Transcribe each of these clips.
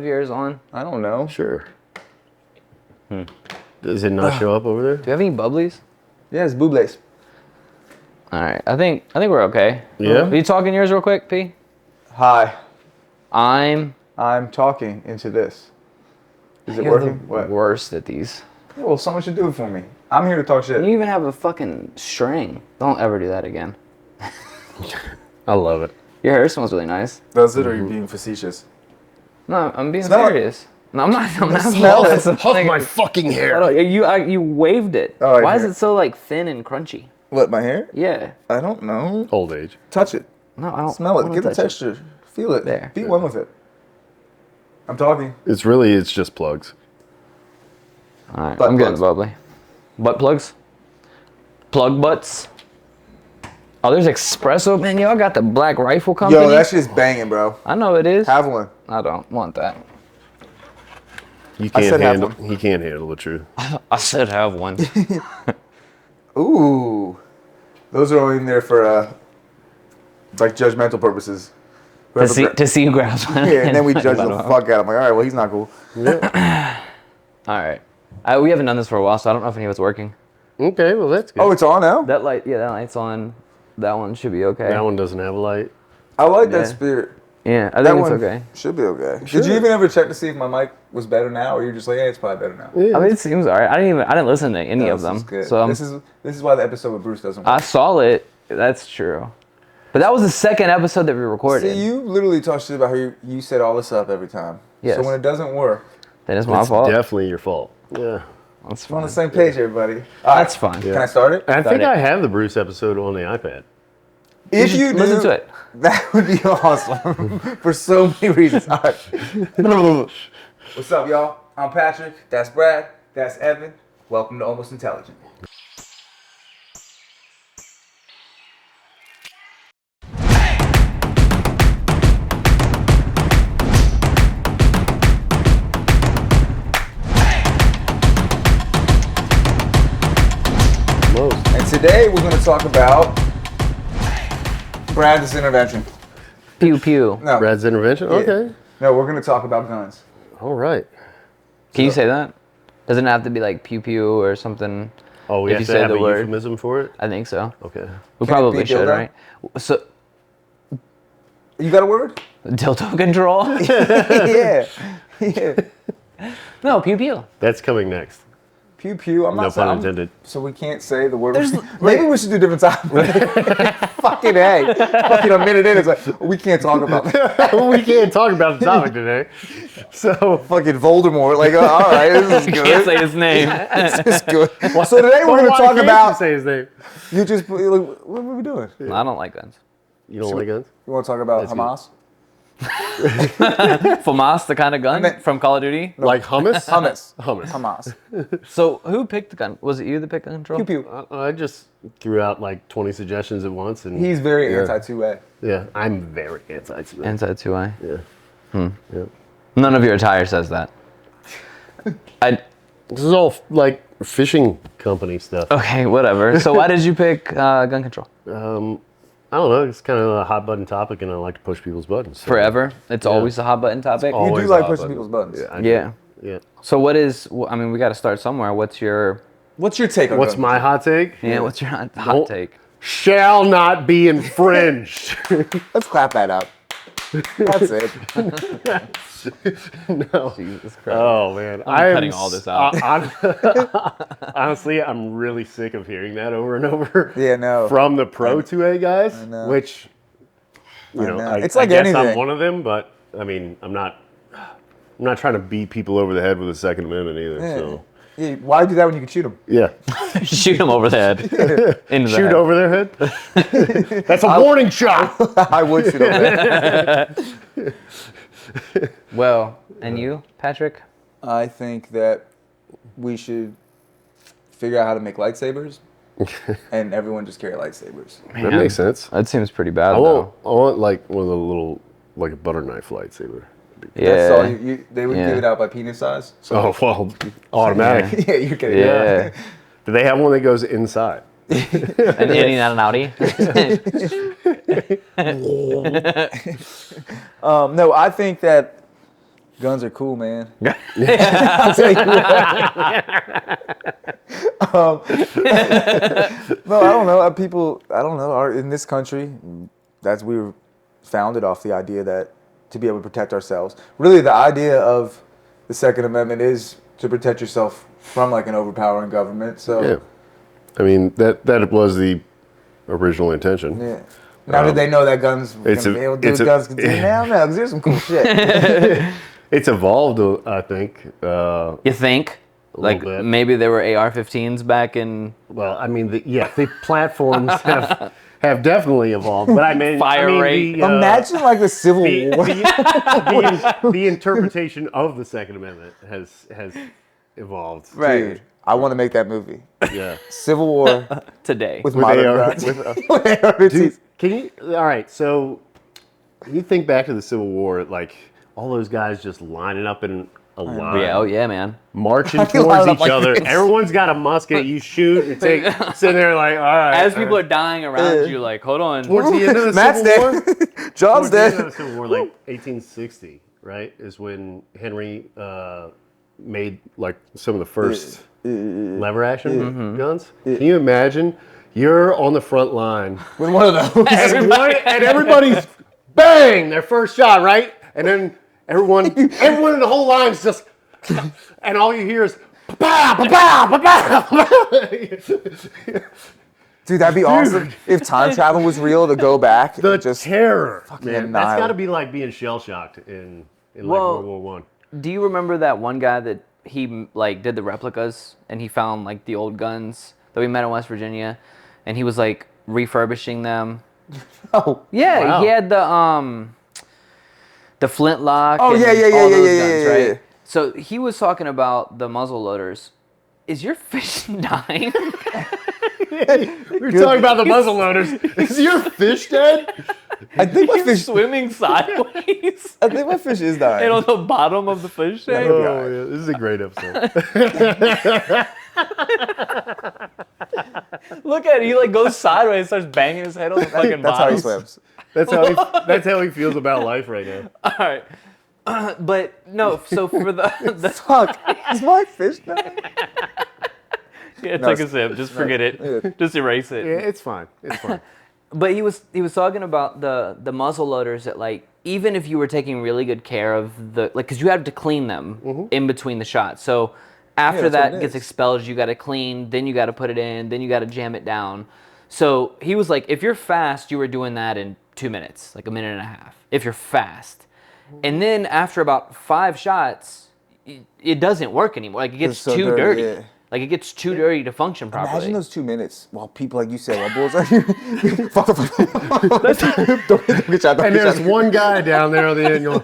yours on? I don't know. Sure. Does it not show up over there? Do you have any bubblies? Yeah, it's Bublés. All right, I think we're okay. Yeah? Are you talking yours real quick, P? Hi, I'm talking into this. Is it you're working? the What? worst at these. Yeah, well, someone should do it for me. I'm here to talk shit. You even have a fucking string. Don't ever do that again. I love it. Your hair smells really nice. Does it, or are you being facetious? No, I'm being Smell it. serious. No, I'm not. I'm not. Smell it. That's the Huff thing. my fucking hair. Hold on, you waved it. Oh, I Why is did. it so like thin and crunchy? What, my hair? Yeah. I don't know. Old age. Touch it. No, I don't. Smell I it. don't Get the touch it. texture. Feel it. There. Be one with it. I'm talking. It's just plugs. All right, Butt I'm getting plugs. bubbly. Butt plugs. Plug butts. Oh, there's espresso, man. Y'all got the Black Rifle Company. Yo, that shit's banging, bro. I know it is. Have one. I don't want that. You I can't said have handle. one. He can't handle the truth. I said have one. Ooh. Those are only in there for, like, judgmental purposes. to see who grabs one. Yeah, and then we judge the All fuck out of him. Like, all right, well, he's not cool. right. We haven't done this for a while, so I don't know if any of it's working. Okay, well that's good. Oh, it's on now? That light's on. That one should be okay. That one doesn't have a light. I like Yeah. that spirit. Yeah, I That think it's one okay. should be okay. Sure. Did you even ever check to see if my mic was better now, or you're just like, yeah, it's probably better now? Yeah. I mean, it seems alright. I didn't listen to any of This them. is good. So This is why the episode with Bruce doesn't work. I saw it. That's true. But that was the second episode that we recorded. See, you literally talk shit about how you set all this up every time. Yes. So when it doesn't work, Then it's my It's fault. definitely your fault. Yeah. That's we're on fine. the same page, everybody. All right. That's fine. Can I start it? I think it. I have the Bruce episode on the iPad. If should you do, listen to it. that would be awesome for so many reasons. All right. What's up, y'all? I'm Patrick. That's Brad. That's Evan. Welcome to Almost Intelligent. Most. And today we're going to talk about Brad's intervention. Pew pew. No, Brad's intervention. Yeah. Okay. no, we're going to talk about guns. All right. Can you say that? Doesn't it have to be like pew pew or something? Oh, we If have you to say have the a word. euphemism for it. I think so. Okay. We Can it probably be should, dildo? right? So, You got a word? dildo control? Yeah. Yeah. No, pew pew. That's coming next. Pew pew. I'm No not pun saying. intended. So we can't say the word. There's- Maybe we should do different times. Fucking A. Fucking a minute in, it's like, we can't talk about that. We can't talk about the topic today. So Fucking Voldemort. Like, all right, this is Can't good. say his name. This is good. So today we're going to why talk can't about. you say his name. You just. Like, what are we doing? I don't like guns. You don't like guns? You want to talk about That's Hamas? FAMAS, the kind of gun meant- from Call of Duty. Like hummus? Hummus. Hummus. Hamas. So who picked the gun? Was it you that picked the control? Pew pew. I just threw out like 20 suggestions at once, and He's very anti-2A. yeah, I'm very anti to that. Inside 2i. Yeah. Yeah. None of your attire says that. This is all like fishing company stuff. Okay, whatever. So why did you pick gun control? I don't know. It's kind of a hot button topic, and I like to push people's buttons. So. Forever? It's always a hot button topic? all- You Always do like hot pushing button. people's buttons. I do. Yeah. Yeah. So what is, I mean, we got to start somewhere. What's your, What's your take on What's gun my hot take? yeah, what's your hot Well- take? Shall not be infringed. Let's clap that up. That's it. No. Jesus Christ. Oh man, I'm cutting all this out. Honestly, I'm really sick of hearing that over and over. Yeah, no. From the pro 2A guys, know. which you I know, know. I, It's like I guess anything. I'm one of them, but I mean, I'm not trying to beat people over the head with the Second Amendment either. Yeah. So Yeah, why do that when you can shoot them? yeah, Shoot him over the head. Into the shoot head. over their head. That's a warning shot. I would shoot them. Well, and you, Patrick? I think that we should figure out how to make lightsabers, and everyone just carry lightsabers. That makes sense. That seems pretty bad, I though. want like one of the little, like a butter knife lightsaber. Yeah. That's all they would Yeah. give it out by penis size. So Oh well, automatic. yeah, you're kidding. Yeah. Do they have one that goes inside? An innie, not an outie. No, I think that Guns are cool, man. I'll tell you what. No, I don't know. People, I don't know. In this country, we were founded off the idea that to be able to protect ourselves. Really, the idea of the Second Amendment is to protect yourself from like an overpowering government. So, Yeah. I mean, that was the original intention. yeah. Now, did they know that guns were going to be able to do what guns can do now? No, because there's some cool shit. It's evolved, I think. You think? Like bit. maybe there were AR-15s back in. Well, I mean, the platforms have definitely evolved. But I mean, Fire rate. Imagine like the Civil War. The interpretation of the Second Amendment has evolved. Right. Dude, I want to make that movie. Yeah. Civil War Today. with modern AR guns. with, With AR-15s. Dude, can you? All right. So you think back to the Civil War, like all those guys just lining up in a line. Yeah, oh yeah, man. Marching line towards up each like other. this. Everyone's got a musket. You shoot. You sitting there like, all right. As people are dying around you, like, hold on. Towards the end of the Matt's Civil War. dead. John's Towards the end of dead. the Civil War, like 1860, right, is when Henry made like some of the first lever action guns. Can you imagine? You're on the front line. With one of those. And everybody's bang their first shot, right? And then everyone in the whole line's just, and all you hear is pa pa pa pa pa. Dude, that'd be awesome if time travel was real to go back. The and just terror, man. That's annihilate. got to be like being shell shocked in like Well, World War One. Do you remember that one guy that he like did the replicas and he found like the old guns that we met in West Virginia, and he was like refurbishing them? Oh, Yeah, Wow. he had the flintlock. Oh, and yeah, all those yeah, guns, yeah, right? yeah. So he was talking about the muzzle loaders. Is your fish dying? We were talking about the muzzle loaders. Is your fish dead? I think my He's fish. swimming sideways. I think my fish is dying. And on the bottom of the fish tank. Yeah. Oh, yeah, this is a great episode. Look at it. He like goes sideways and starts banging his head on the fucking That's how bottom. he swims. That's how he feels about life right now. All right. But no, so for the Fuck, is my fish dying? yeah, No, take a sip. Just forget it. yeah. Just erase it. Yeah, it's fine. It's fine. But he was talking about the muzzle loaders that like even if you were taking really good care of the like because you have to clean them in between the shots. So after that's what that it gets is. expelled, you got to clean, then you got to put it in, then you got to jam it down. So he was like, if you're fast, you were doing that in 2 minutes, like a minute and a half. If you're fast, and then after about 5 shots, it doesn't work anmonre. Like it gets It's so too dirty, dirty. yeah. Like it gets too dirty to function properly. Imagine those 2 minutes while people, like you said, while bulls are fuck. Don't get shot. And there's one guy down there on the end going,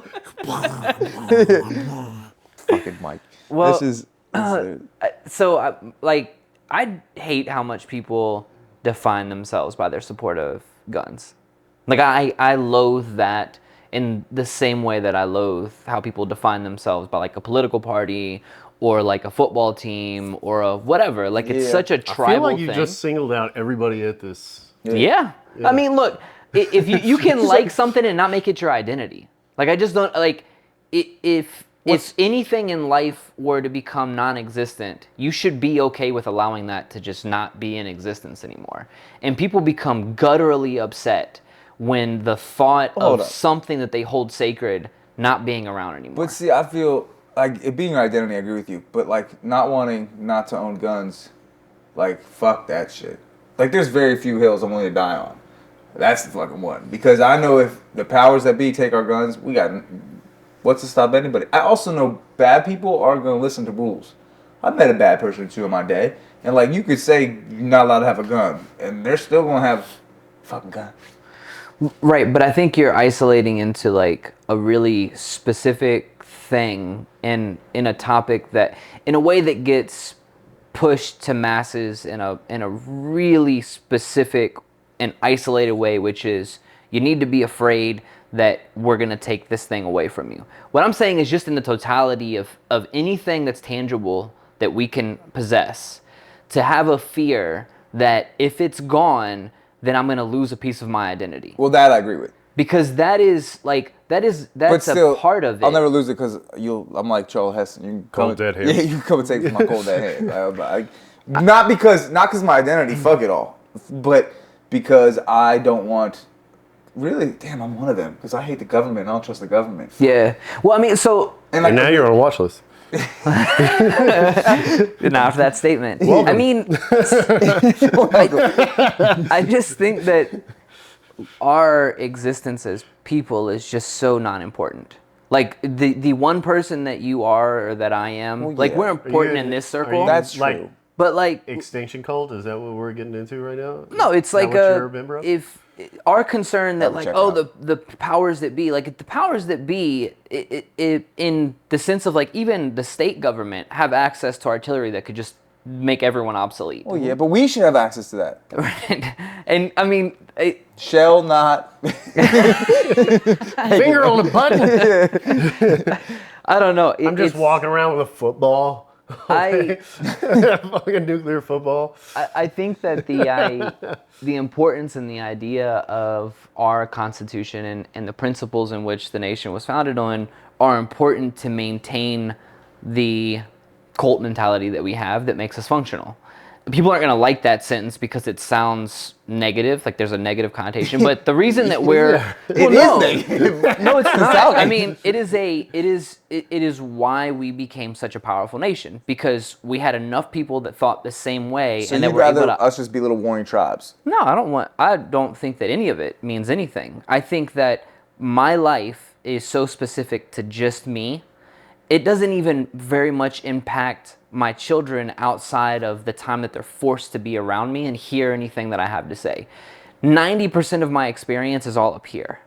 fucking Mike. Well, This is. So, I hate how much people define themselves by their support of guns. Like, I loathe that in the same way that I loathe how people define themselves by, like, a political party or, like, a football team or a whatever. Like, it's Yeah. such a I feel tribal like you thing. just singled out everybody at this. Yeah. I mean, look, if you can like something and not make it your identity. Like, I just don't, like, if anything in life were to become non-existent, you should be okay with allowing that to just not be in existence anymore. And people become gutturally upset when the thought Hold of up. something that they hold sacred not being around anymore. But see, I feel like it being your identity, I agree with you. But like not wanting not to own guns, like fuck that shit. Like there's very few hills I'm willing to die on. That's the fucking one. Because I know if the powers that be take our guns, we got what's to stop anybody. I also know bad people are going to listen to rules. I've met a bad person or two in my day, and like you could say you're not allowed to have a gun, and they're still going to have a fucking gun. Right, but I think you're isolating into like a really specific thing in a topic that in a way that gets pushed to masses in a really specific and isolated way, which is you need to be afraid that we're going to take this thing away from you. What I'm saying is just in the totality of anything that's tangible that we can possess, to have a fear that if it's gone, then I'm going to lose a piece of my identity. Well, that I agree with. Because that is that's still, a part of it. I'll never lose it because I'm like Charles Heston. You can come Cold dead Yeah, hands. you can come and take my cold dead hand. Not because my identity, fuck it all, but because I don't want. Really, damn, I'm one of them because I hate the government. I don't trust the government. Yeah. Well, I mean, so And now you're on a watch list. now after that statement, Welcome. I mean, I just think that our existence as people is just so non-important. Like the one person that you are or that I am, Well, like yeah. we're important in this circle. That's like true. But like, extinction cult? Is that what we're getting into right now? no, it's Is that like what you're a member of? if our concern that would like, check oh, out. the powers that be, like the powers that be, it in the sense of like even the state government have access to artillery that could just make everyone obsolete. Well, yeah, but we should have access to that. And I mean, Shall not. Finger on the button. I don't know. I'm just walking around with a football. I Fucking nuclear football. I think that the importance and the idea of our Constitution and the principles in which the nation was founded on are important to maintain the cult mentality that we have that makes us functional. People aren't going to like that sentence because it sounds negative, like there's a negative connotation. But the reason that we're no, it's not. I mean, it is why we became such a powerful nation, because we had enough people that thought the same way, So and that you'd were able rather to. us just be little warring tribes? No, I don't think that any of it means anything. I think that my life is so specific to just me. It doesn't even very much impact my children outside of the time that they're forced to be around me and hear anything that I have to say. 90% of my experience is all up here.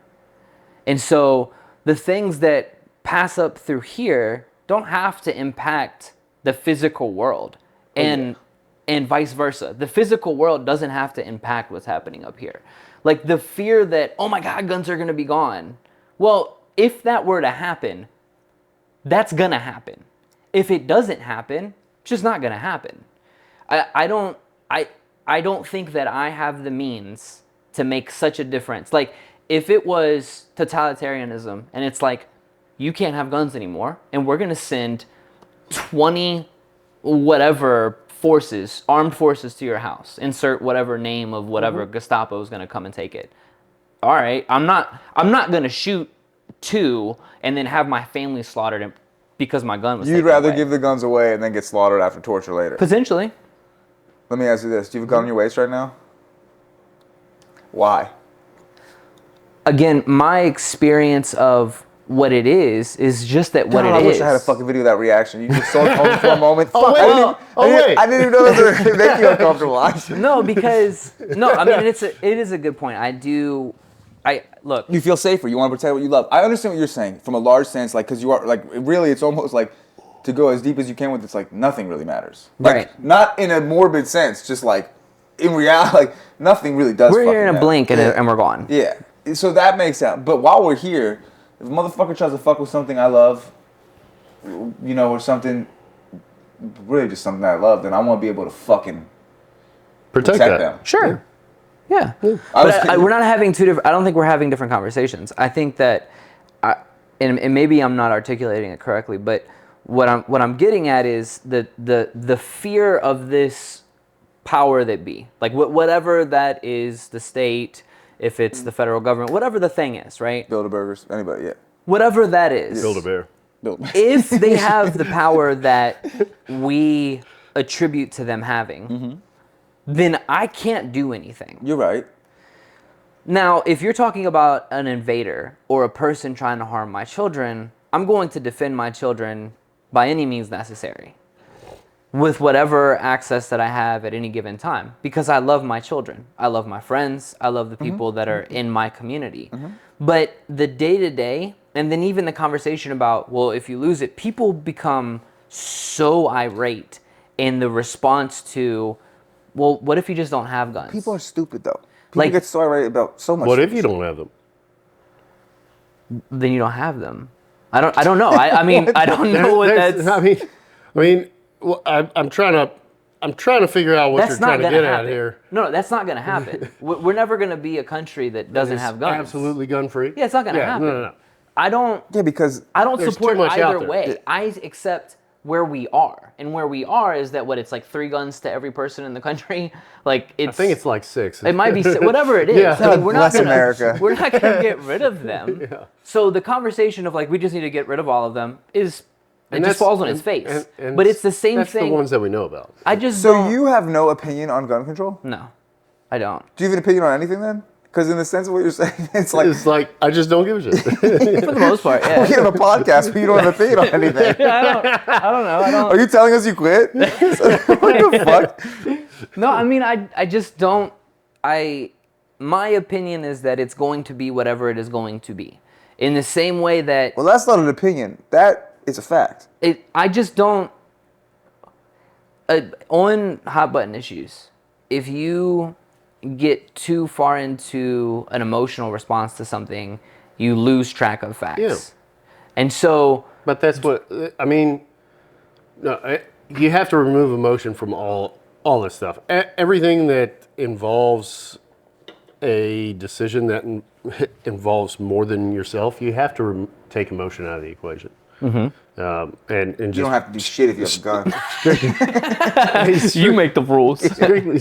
And so the things that pass up through here don't have to impact the physical world. And vice versa. The physical world doesn't have to impact what's happening up here. Like the fear that, oh my God, guns are going to be gone. Well, if that were to happen, that's going to happen. If it doesn't happen, it's just not going to happen. I don't think that I have the means to make such a difference. Like if it was totalitarianism and it's like, you can't have guns anymore and we're going to send 20 whatever forces, armed forces to your house, insert whatever name of whatever Gestapo is going to come and take it. All right, I'm not going to shoot 2 and then have my family slaughtered because my gun was You'd taken rather away. give the guns away and then get slaughtered after torture later. Potentially. Let me ask you this. Do you have a gun on your waist right now? Why? Again, my experience of what it is just that what God, it I is. wish I had a fucking video of that reaction. You just saw it home for a moment. Oh, Fuck, wait. I didn't even know that would make you uncomfortable. No, because I mean it is a good point. Look. You feel safer. You want to protect what you love. I understand what you're saying from a large sense, like because you are like really, it's almost like to go as deep as you can with it's like nothing really matters. Like, Right. Not in a morbid sense, just like in reality, like nothing really does. We're here in a matter. blink and we're gone. Yeah. So that makes sense. But while we're here, if a motherfucker tries to fuck with something I love, you know, or something, really just something I love, then I want to be able to fucking Protect protect that. them. Sure. Yeah. I was But kidding. we're not having two different. I don't think we're having different conversations. I think that, and maybe I'm not articulating it correctly, but what I'm getting at is the fear of this power that be, like whatever that is, the state, if it's the federal government, whatever the thing is, right? Build-A-Burgers, anybody, yeah. Whatever that is. Build a bear. If they have the power that we attribute to them having, then I can't do anything. You're right. Now, if you're talking about an invader or a person trying to harm my children, I'm going to defend my children by any means necessary with whatever access that I have at any given time, because I love my children. I love my friends. I love the people that are in my community. But the day-to-day, and then even the conversation about, well, if you lose it, people become so irate in the response to, well, what if you just don't have guns? People are stupid, though. People Like- get so irate about so much. What if you don't have them? Then you don't have them. I don't know. I mean, I don't know what that's. I mean, well, I'm trying to figure out what That's you're not trying to going get to at happen. here. No, that's not going to happen. We're never going to be a country that doesn't It's have guns. Absolutely gun free. Yeah, it's not going to Yeah, happen. no. I don't because I don't there's support too much out either there. way. I accept where we are, and where we are is that it's like 3 guns to every person in the country. Like I think it's like 6. it might be whatever it is. Yeah. I mean, we're not Bless America. We're not gonna get rid of them. Yeah. So the conversation of like we just need to get rid of all of them is it just falls on its face. and But it's the same that's thing. the ones that we know about. I just So don't. you have no opinion on gun control? No, I don't. Do you have an opinion on anything then? Because in the sense of what you're saying, it's like It's like I just don't give a shit. For the most part, yeah. we have a podcast, but you don't have an opinion on anything. I don't know. I don't. Are you telling us you quit? What the fuck? No, I mean, I just don't. My opinion is that it's going to be whatever it is going to be. In the same way that Well, that's not an opinion. That is a fact. I just don't. On hot button issues, if you get too far into an emotional response to something, you lose track of facts. Yeah. And so, But that's what I mean. No, you have to remove emotion from all this stuff. Everything that involves a decision that involves more than yourself, you have to take emotion out of the equation. And You just don't have to do shit if you have a gun. you make the rules.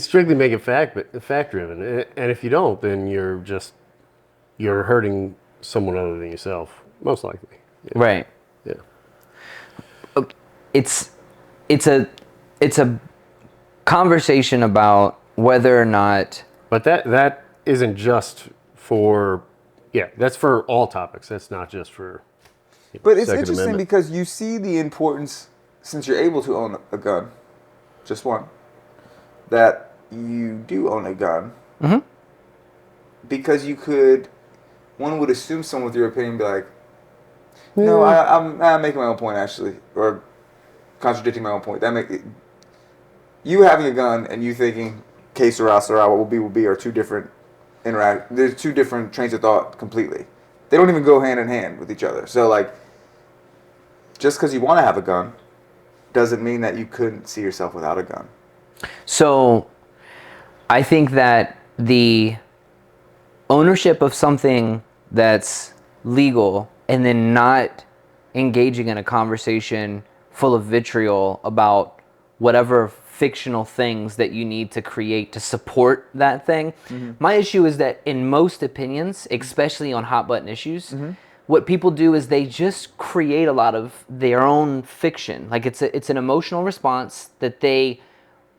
strictly make it fact driven. And if you don't, then you're hurting someone other than yourself, most likely. Yeah. Right. Yeah. It's a conversation about whether or not. But that isn't just for that's for all topics. That's not just for But it's Second interesting Amendment. because you see the importance, since you're able to own a gun, just one, that you do own a gun. Mm-hmm. Because one would assume someone with your opinion would be like, no, I'm making my own point actually, or contradicting my own point. You having a gun and you thinking, que sera, sera, what will be are two different there's two different trains of thought completely. They don't even go hand in hand with each other. So like, just because you want to have a gun doesn't mean that you couldn't see yourself without a gun. So, I think that the ownership of something that's legal and then not engaging in a conversation full of vitriol about whatever fictional things that you need to create to support that thing. Mm-hmm. My issue is that in most opinions, especially on hot button issues, what people do is they just create a lot of their own fiction. Like it's an emotional response that they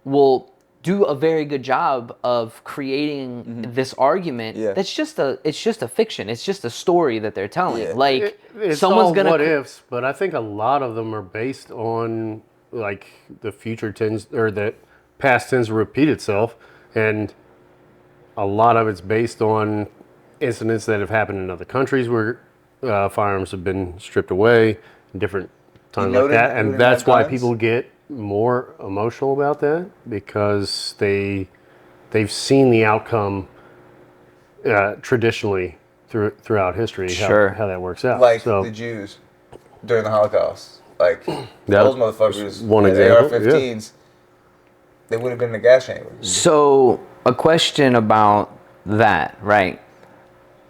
will do a very good job of creating this argument. Yeah. It's just a fiction. It's just a story that they're telling. Yeah. Like it's someone's all gonna what ifs, but I think a lot of them are based on like the future tends or the past tends to repeat itself, and a lot of it's based on incidents that have happened in other countries where firearms have been stripped away, different times like that, and that's why people get more emotional about that, because they've seen the outcome traditionally throughout history, Sure. how that works out. Like so, the Jews during the Holocaust. Like, those motherfuckers, one with example, AR-15s, they would have been in the gas chamber. So a question about that, right?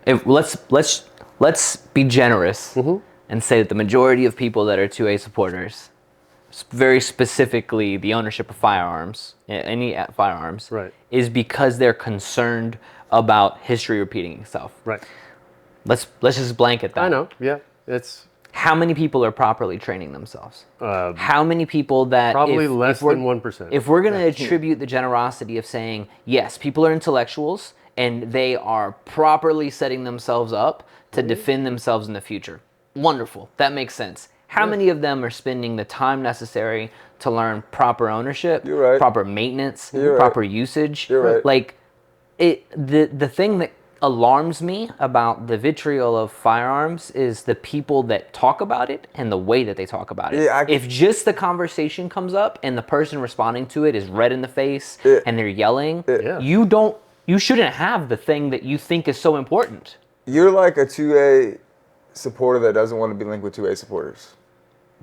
If let's be generous and say that the majority of people that are 2A supporters, very specifically the ownership of firearms, any firearms, right, is because they're concerned about history repeating itself. right. Let's just blanket that. I know. Yeah, it's How many people are properly training themselves? How many people that probably less than 1%. If we're going to attribute the generosity of saying, yes, people are intellectuals and they are properly setting themselves up to defend themselves in the future. Wonderful. That makes sense. How many of them are spending the time necessary to learn proper ownership, You're right. proper maintenance, You're right. proper usage? You're right. Like, the thing that alarms me about the vitriol of firearms is the people that talk about it and the way that they talk about it. Yeah, if just the conversation comes up and the person responding to it is red in the face and they're yelling, Yeah. you shouldn't have the thing that you think is so important. You're like a 2A supporter that doesn't want to be linked with 2A supporters.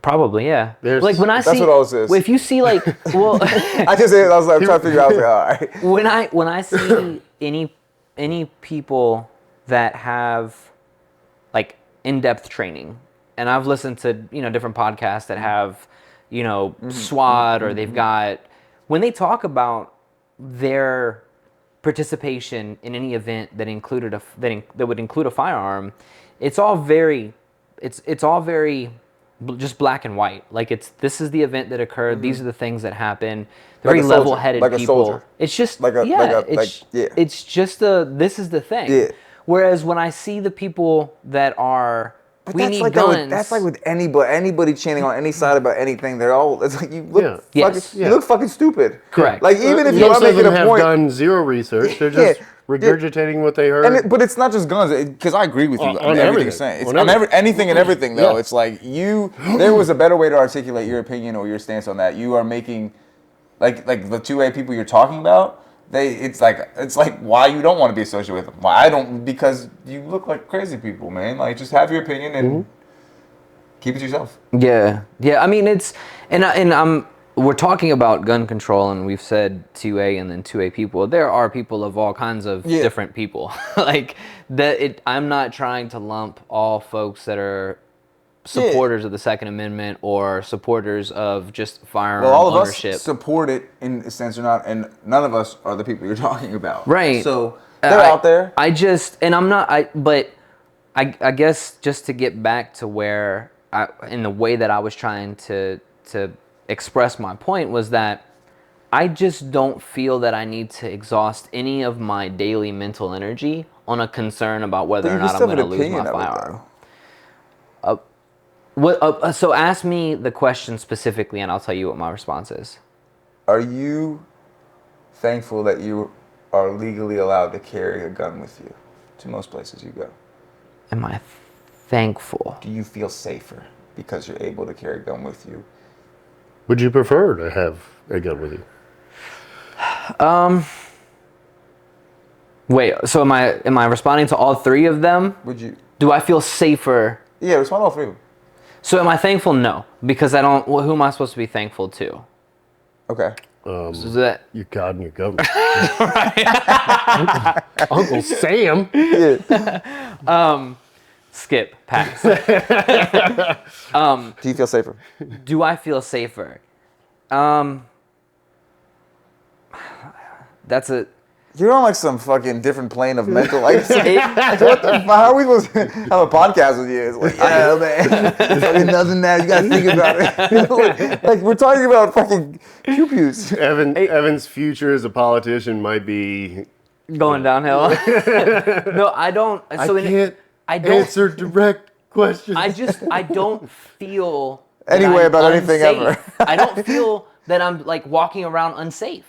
Probably, yeah. There's- Like when I That's see, what all this is. if you see like, well, I was like, I'm trying to figure out, I was like, all right. when I see any people that have like in-depth training, and I've listened to different podcasts that have SWAT or they've got when they talk about their participation in any event that included that would include a firearm, it's all very just black and white. Like this is the event that occurred. These are the things that happen. They're Like very a soldier, level-headed like a people. soldier. It's just Yeah. it's just this is the thing. Yeah. Whereas when I see the people that are But we that's need like guns. that's like with anybody chanting on any side about anything. They're all. It's like you look Yeah. you look fucking stupid. Correct. Like even if Most you're of making them a have point. done zero research. They're just regurgitating what they heard. But it's not just guns, because I agree with you On on everything everything. you're saying. It's On on everything. anything and everything, though. Yeah. It's like there was a better way to articulate your opinion or your stance on that. You are making, like the 2A people you're talking about. It's like why you don't want to be associated with them. Why I don't, because you look like crazy people, man. Like just have your opinion and keep it to yourself. Yeah. I mean, we're talking about gun control, and we've said 2A and then 2A people. There are people of all kinds of different people. Like that. I'm not trying to lump all folks that are supporters of the Second Amendment or supporters of just firearm Well, all of ownership. us support it in a sense or not, and none of us are the people you're talking about. Right. So they're out there. But I guess just to get back to where in the way that I was trying to express my point was that I just don't feel that I need to exhaust any of my daily mental energy on a concern about whether or not I'm going to lose my firearm. So ask me the question specifically, and I'll tell you what my response is. Are you thankful that you are legally allowed to carry a gun with you to most places you go? Am I thankful? Do you feel safer because you're able to carry a gun with you? Would you prefer to have a gun with you? Wait, so am I responding to all three of them? Would you? Do I feel safer? Yeah, respond to all three of them. So am I thankful? No, because I don't. Well, who am I supposed to be thankful to? Okay. So that Your God and your government. Uncle Sam. Skip, pass. Do you feel safer? Do I feel safer? That's a. You're on like some fucking different plane of mental. Like, what the fuck? How are we supposed to have a podcast with you? It's like, yeah, man. Fucking nothing now. You gotta think about it. like we're talking about fucking pew pews. Evan's future as a politician might be Going downhill. No, I don't. So I can't answer direct questions. I don't feel Anyway about unsafe. anything ever. I don't feel that I'm like walking around unsafe.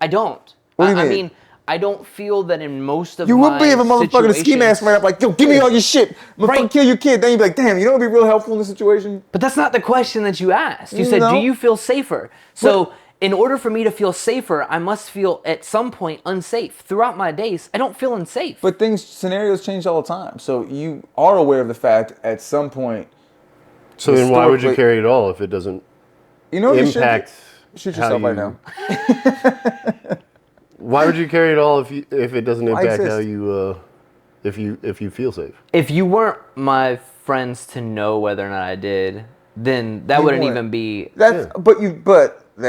I don't. What do you I mean? mean, I don't feel that in most of You my would be if a motherfucking ski mask ran up like, yo, give me all your shit. I'm gonna fucking kill your kid. Then you'd be like, damn, you know what would be real helpful in this situation? But that's not the question that you asked. You said, do you feel safer? So in order for me to feel safer, I must feel at some point unsafe. Throughout my days, I don't feel unsafe. But scenarios change all the time. So you are aware of the fact at some point. So then why would you historically- carry it all if it doesn't impact? Shoot how yourself right you- now. Why would you carry it all if it doesn't impact exist? how you if you feel safe? If you weren't my friends to know whether or not I did, then that wouldn't wouldn't. even be. That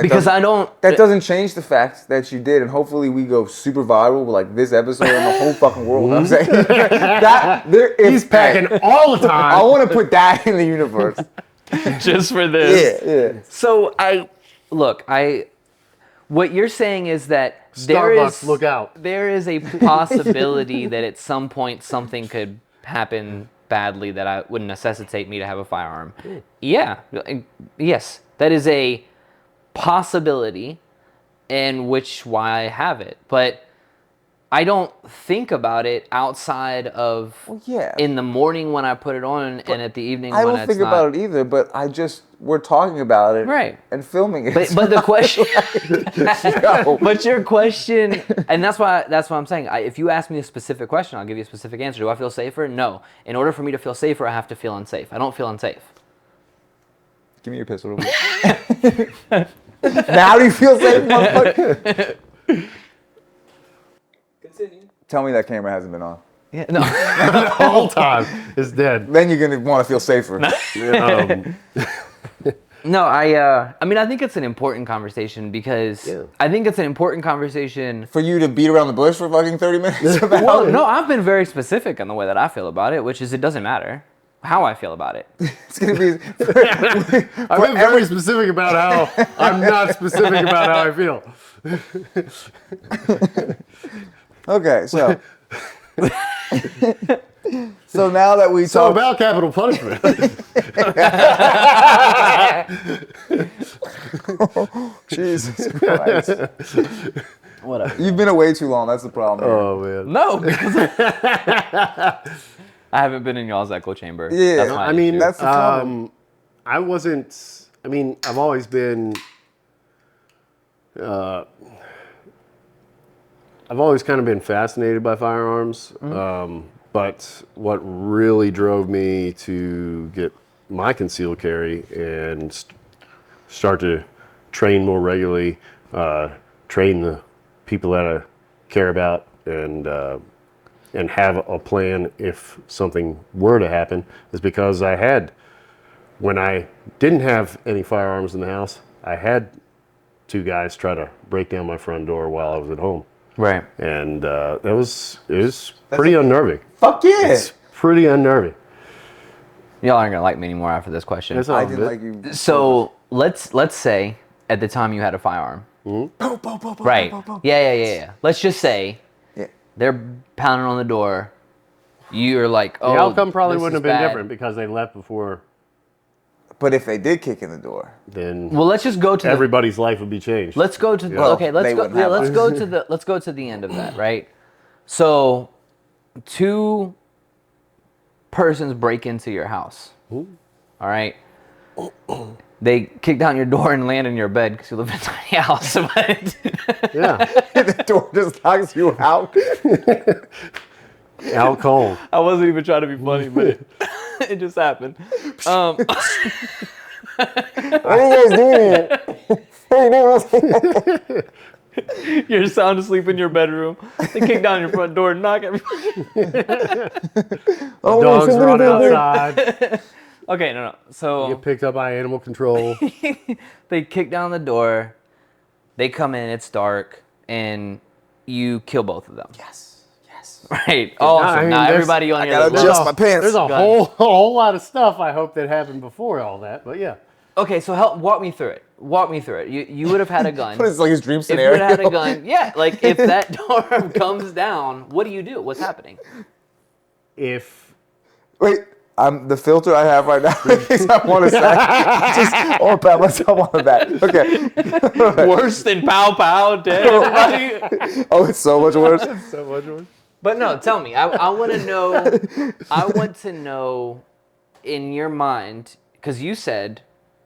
Because I don't. That doesn't change the fact that you did, and hopefully we go super viral with like this episode and the whole fucking world. You know what I'm saying? He's packing all the time. I want to put that in the universe. Just for this. Yeah. So what you're saying is that Starbucks, look out. there is a possibility that at some point something could happen badly that would necessitate me to have a firearm. Yeah. Yes. That is a possibility in which why I have it. But I don't think about it outside of in the morning when I put it on and at the evening when it's not. I don't think about it either, but we're talking about it and filming it. But the question, but your question, and that's why I'm saying, if you ask me a specific question, I'll give you a specific answer. Do I feel safer? No. In order for me to feel safer, I have to feel unsafe. I don't feel unsafe. Give me your pistol real quick. Now do you feel safe, motherfucker? Continue. Tell me that camera hasn't been on. Yeah, no. the whole time is dead. Then you're gonna want to feel safer. No, I mean, I think it's an important conversation because I think it's an important conversation. For you to beat around the bush for fucking 30 minutes about Well, it? no, I've been very specific on the way that I feel about it, which is it doesn't matter how I feel about it. It's gonna be. I've been very specific about how I'm not specific about how I feel. Okay, so. So now that we So talk about capital punishment. Jesus Christ. Whatever. You've been away too long, that's the problem. Here. Oh man. No, because I haven't been in y'all's echo chamber. Yeah, That's my I mean, issue. That's the problem. I wasn't. I mean, I've always been. I've always kind of been fascinated by firearms, but what really drove me to get my concealed carry and start to train more regularly, train the people that I care about, and have a plan if something were to happen, is because when I didn't have any firearms in the house, I had 2 guys try to break down my front door while I was at home. Right. And it was pretty unnerving. Fuck yeah! It's pretty unnerving. Y'all aren't gonna like me anymore after this question. That's all I good. didn't like you. So let's say at the time you had a firearm. Boom, boom, boom, boom, Right. boom, boom. Yeah. Let's just say Yeah. they're pounding on the door. You're like, oh, The outcome probably this wouldn't is have been bad. different because they left before. But if they did kick in the door, Then Well, let's just go to everybody's life would be changed. let's go to Well, okay. Let's they go. wouldn't Yeah, have let's us. go to the let's go to the end of that. Right. So, 2 persons break into your house. All right. They kick down your door and land in your bed because you live in a tiny house. But Yeah. the door just knocks you out. Out cold. I wasn't even trying to be funny, but it just happened. What are you guys doing here? You're sound asleep in your bedroom. They kick down your front door and knock everybody. Dogs run outside. Okay, no. So Get picked up by animal control. they kick down the door. They come in. It's dark, and you kill both of them. Yes. Right. Awesome. I mean, now there's- everybody on I your gotta list. adjust my pants. There's a Go ahead. whole lot of stuff I hope that happened before all that, but yeah. Okay, so walk me through it. Walk me through it. You would have had a gun. What is like his dream If you scenario? would have had a gun, yeah. Like if that door comes down, what do you do? What's happening? If Wait, the filter I have right now is I want to say, I want to pat myself on the back. Okay. Worse than pow pow, dead everybody. Oh, it's so much worse. so much worse. But no, tell me. I want to know. I want to know in your mind, because you said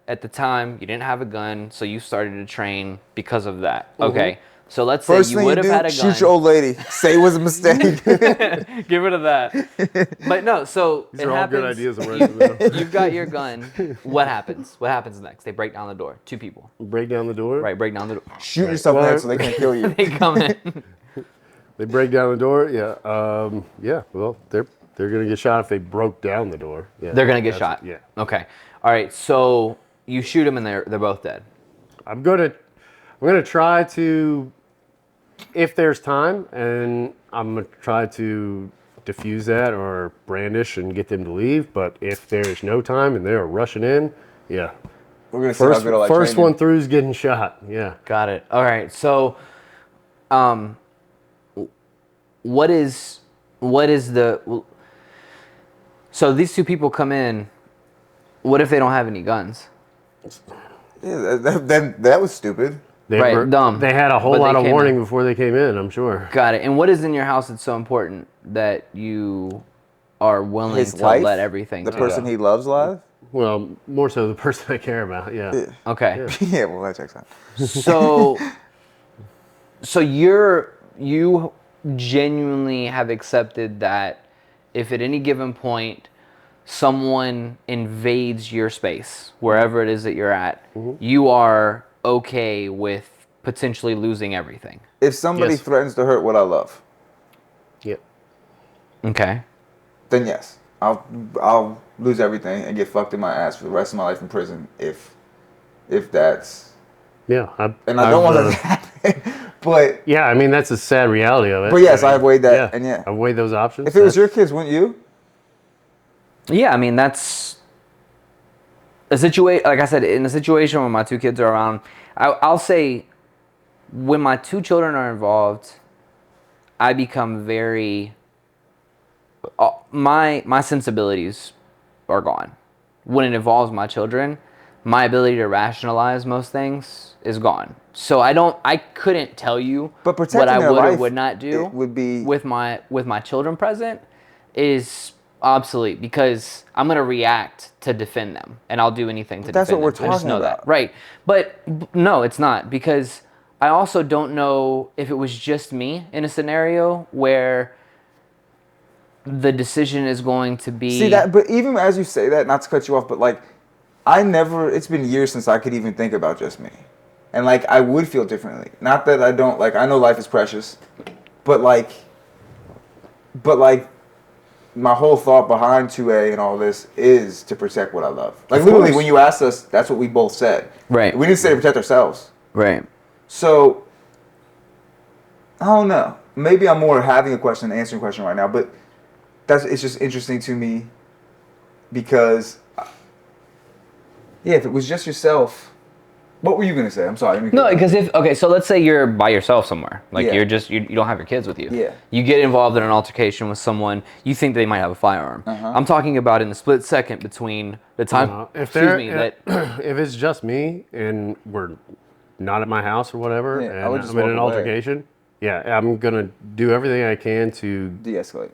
at the time you didn't have a gun, so you started to train because of that. Okay, so let's say First you thing would you have do, had a gun. shoot your old lady. Say it was a mistake. Get rid of that. But no, so These it are all happens, good ideas. I'm writing them down. You've got your gun. What happens? What happens next? They break down the door. 2 people. Break down the door. Right, break down the door. Shoot yourself in the head so they can't kill you. They come in. They break down the door. Yeah. Yeah. Well, they're gonna get shot if they broke down the door. Yeah. They're gonna get That's- shot. Yeah. Okay. All right. So you shoot them and they're both dead. I'm gonna try to, if there's time, and I'm gonna try to diffuse that or brandish and get them to leave. But if there's no time and they're rushing in, yeah. We're gonna see how good I like First training. one through is getting shot. Yeah. Got it. All right. So, what is the? So these 2 people come in. What if they don't have any guns? Yeah, that was stupid. They Right, dumb. They had a whole But they lot of came warning in. before they came in, I'm sure. Got it. And what is in your house that's so important that you are willing His to life, let everything the go? person he loves live. Well, more so the person I care about, yeah. Okay. Yeah, well that checks out. So you genuinely have accepted that if at any given point someone invades your space, wherever it is that you're at, you are okay with potentially losing everything. If somebody Yes. threatens to hurt what I love, Yep. Okay. then yes, I'll lose everything and get fucked in my ass for the rest of my life in prison if that's. Yeah. And I don't want that to happen. But yeah, I mean, that's a sad reality of it. But yes, I mean, I've weighed that, yeah, and yeah, I've weighed those options. if it was your kids, wouldn't you? Yeah, I mean that's a situation. Like I said, in a situation where my two kids are around, I'll say when my two children are involved, I become very. My sensibilities are gone. When it involves my children, my ability to rationalize most things is gone. So I couldn't tell you But what protecting I their would or life, would not do it would be with my children present is obsolete because I'm gonna react to defend them and I'll do anything to that's defend what them. we're I just talking know that. about. Right. But no, it's not because I also don't know if it was just me in a scenario where the decision is going to be. See that, but even as you say that, not to cut you off, but like, I never. It's been years since I could even think about just me, and like I would feel differently. Not that I don't like. I know life is precious, but like, my whole thought behind 2A and all this is to protect what I love. Like literally, when you asked us, that's what we both said. Right. We didn't say to protect ourselves. Right. So I don't know. Maybe I'm more having a question than answering a question right now, but it's just interesting to me because, yeah, if it was just yourself, what were you gonna say? I'm sorry. No, because so let's say you're by yourself somewhere, like Yeah. you're just you don't have your kids with you. Yeah. You get involved in an altercation with someone, you think they might have a firearm. I'm talking about in the split second between the time. if That it's just me and we're not at my house or whatever, Yeah, I and would just I'm in walk an away. altercation, yeah, I'm gonna do everything I can to de-escalate.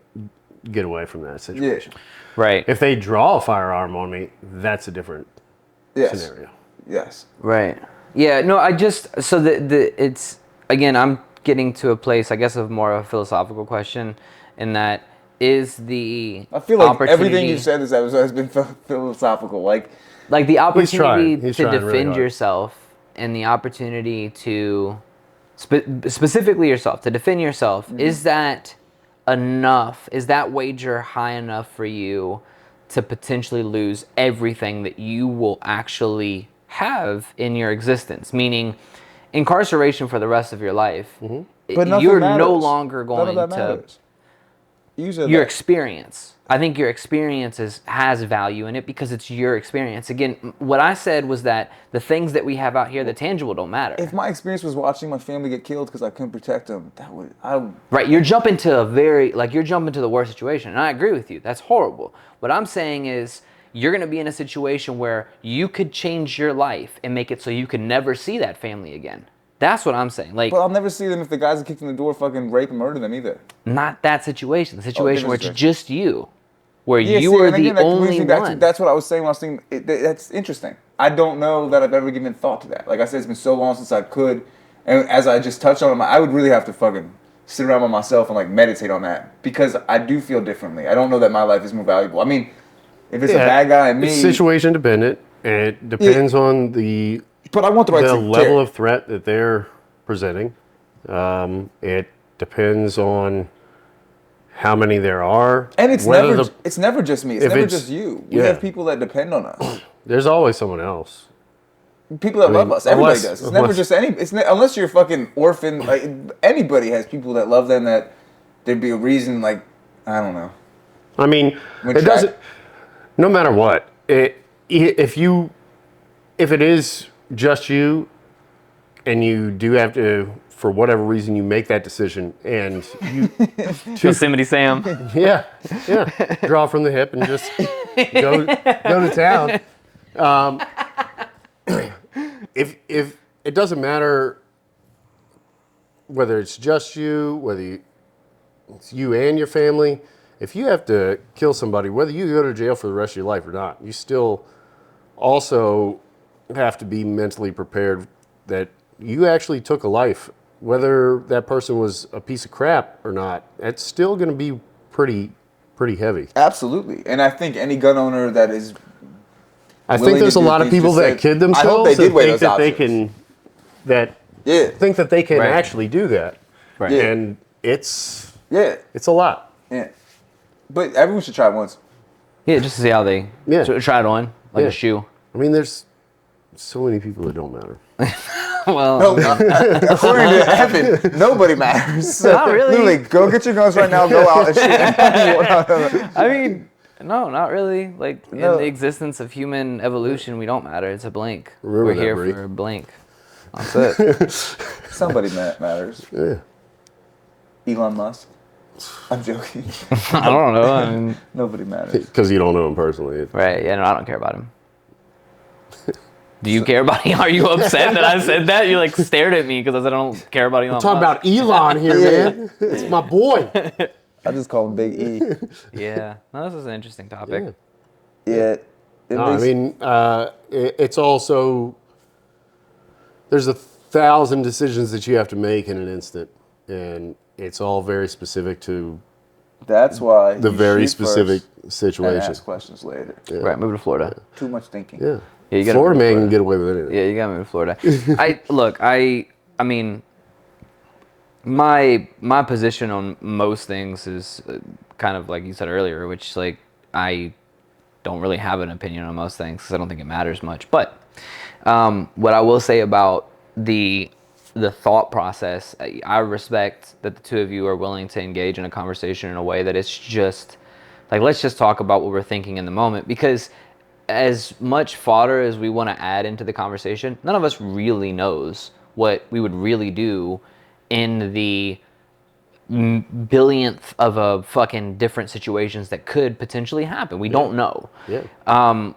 get away from that situation. right. If they draw a firearm on me, that's a different Yes. scenario. Yes. Right. Yeah. No. I just so it's again. I'm getting to a place, I guess, of more of a philosophical question, in that is the I feel like opportunity, everything you said this episode has been philosophical. Like the opportunity He's to trying really defend hard. yourself and the opportunity to specifically yourself to defend yourself. Is that enough? Is that wager high enough for you to potentially lose everything that you will actually have in your existence? Meaning incarceration for the rest of your life. But nothing You're matters. no longer None going of that to matters. You said your that. experience. I think your experience has value in it because it's your experience. Again, what I said was that the things that we have out here, the tangible, don't matter. If my experience was watching my family get killed because I couldn't protect them, Right, you're jumping to you're jumping to the worst situation, and I agree with you. That's horrible. What I'm saying is you're going to be in a situation where you could change your life and make it so you can never see that family again. That's what I'm saying. Like, But I'll never see them if the guys that kicked in the door fucking rape and murder them either. not that situation. The situation where it's situation. just you, where Yeah, you see, are and the again, that brings only me back one. to, that's what I was saying when I was thinking, that's interesting. I don't know that I've ever given thought to that. Like I said, it's been so long since I could, and as I just touched on it, I would really have to fucking sit around by myself and like meditate on that because I do feel differently. I don't know that my life is more valuable. I mean, if it's a bad guy and me, It's situation dependent, and it depends on the but I want the right to level care. of threat that they're presenting. It depends on how many there are, And it's whether never just me. It's if never it's- just you. We yeah. have people that depend on us. there's always someone else. People that love us. Everybody unless- does. It's never just unless you're a fucking orphan. Like anybody has people that love them. That there'd be a reason. Like I don't know. I mean, When it track- doesn't. No matter what, if it is just you, and you do have to, for whatever reason, you make that decision, and you Yosemite Sam. yeah, draw from the hip and just go to town. If it doesn't matter whether it's just you, it's you and your family, if you have to kill somebody, whether you go to jail for the rest of your life or not, you still also have to be mentally prepared that you actually took a life. Whether that person was a piece of crap or not, it's still going to be pretty heavy. Absolutely. And I think any gun owner that is I willing think there's to a do lot of things people just that said- kid I themselves hope they did weigh think those that they options. think that they can Right. actually do that. Right. Yeah. And it's Yeah. a lot. Yeah. But everyone should try it once. Yeah, just to see how they try it on like a shoe. I mean, there's so many people that don't matter. Well, No, according to Evan, nobody matters. Not really. Literally, go get your guns right now. Go out and shoot. I mean, no, not really. Like No. in the existence of human evolution, we don't matter. It's a blink. Remember We're that, here Bree. for a blink. That's it. Somebody matters. Yeah. Elon Musk. I'm joking. I don't know. I mean, Nobody matters. Because you don't know him personally. right? Yeah, no, I don't care about him. Do you care about him? Are you upset that I said that? You like stared at me because I said I don't care about Elon. Talk about Elon here, man. It's my boy. I just call him Big E. Yeah, no, this is an interesting topic. Yeah. Yeah. No, I mean, it's also, there's 1,000 decisions that you have to make in an instant. And it's all very specific to That's why the you very shoot specific first and situation. ask questions later. Right, move to Florida. Too much thinking. Yeah. Yeah, you gotta Florida move to man Florida. can get away with anything. Yeah, you gotta move to Florida. I mean, my position on most things is kind of like you said earlier, which like I don't really have an opinion on most things because I don't think it matters much. But what I will say about the thought process, I respect that the two of you are willing to engage in a conversation in a way that it's just like, let's just talk about what we're thinking in the moment, because as much fodder as we want to add into the conversation, none of us really knows what we would really do in the billionth of a fucking different situations that could potentially happen. We don't know. Yeah.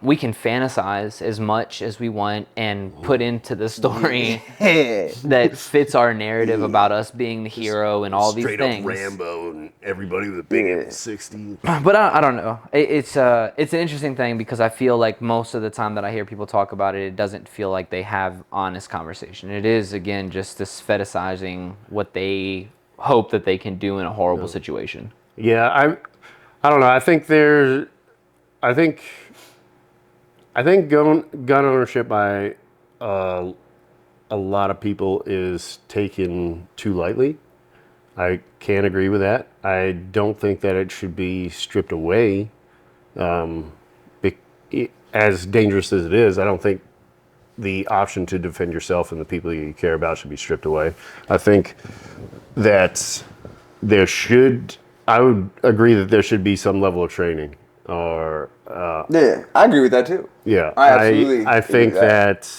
We can fantasize as much as we want and put into the story that fits our narrative about us being the hero and all these Straight things. up Rambo and everybody with a big M60. But I don't know. It's an interesting thing because I feel like most of the time that I hear people talk about it, it doesn't feel like they have honest conversation. It is, again, just this fetishizing what they hope that they can do in a horrible situation. Yeah, I don't know. I think gun ownership by a lot of people is taken too lightly. I can't agree with that. I don't think that it should be stripped away. As dangerous as it is, I don't think the option to defend yourself and the people you care about should be stripped away. I think that I would agree that there should be some level of training or Yeah, I agree with that too. yeah. I absolutely I agree think with that.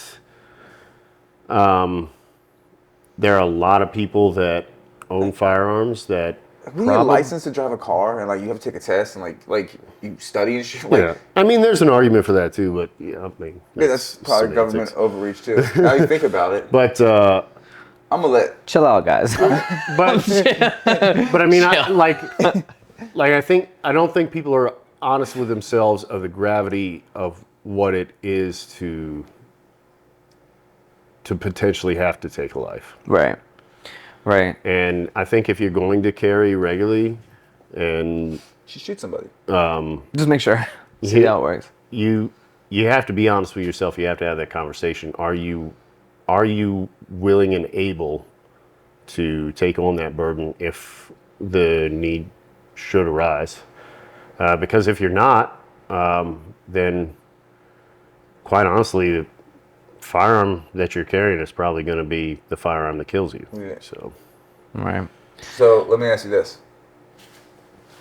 there are a lot of people that own firearms that When you get a license to drive a car and like you have to take a test and like you study and shit. Like, yeah. I mean, there's an argument for that too, but yeah, I mean, yeah, that's probably semantics. government overreach too. Now you think about it. But I'm gonna let. Chill out, guys. but I mean, I don't think people are honest with themselves of the gravity of what it is to potentially have to take a life. Right. And I think if you're going to carry regularly, and She shoot somebody. Just make sure. See how it works. you have to be honest with yourself. You have to have that conversation. Are you willing and able to take on that burden if the need should arise? Because if you're not, then quite honestly, the firearm that you're carrying is probably going to be the firearm that kills you. Yeah. So, Right. So let me ask you this: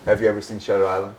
have you ever seen Shutter Island?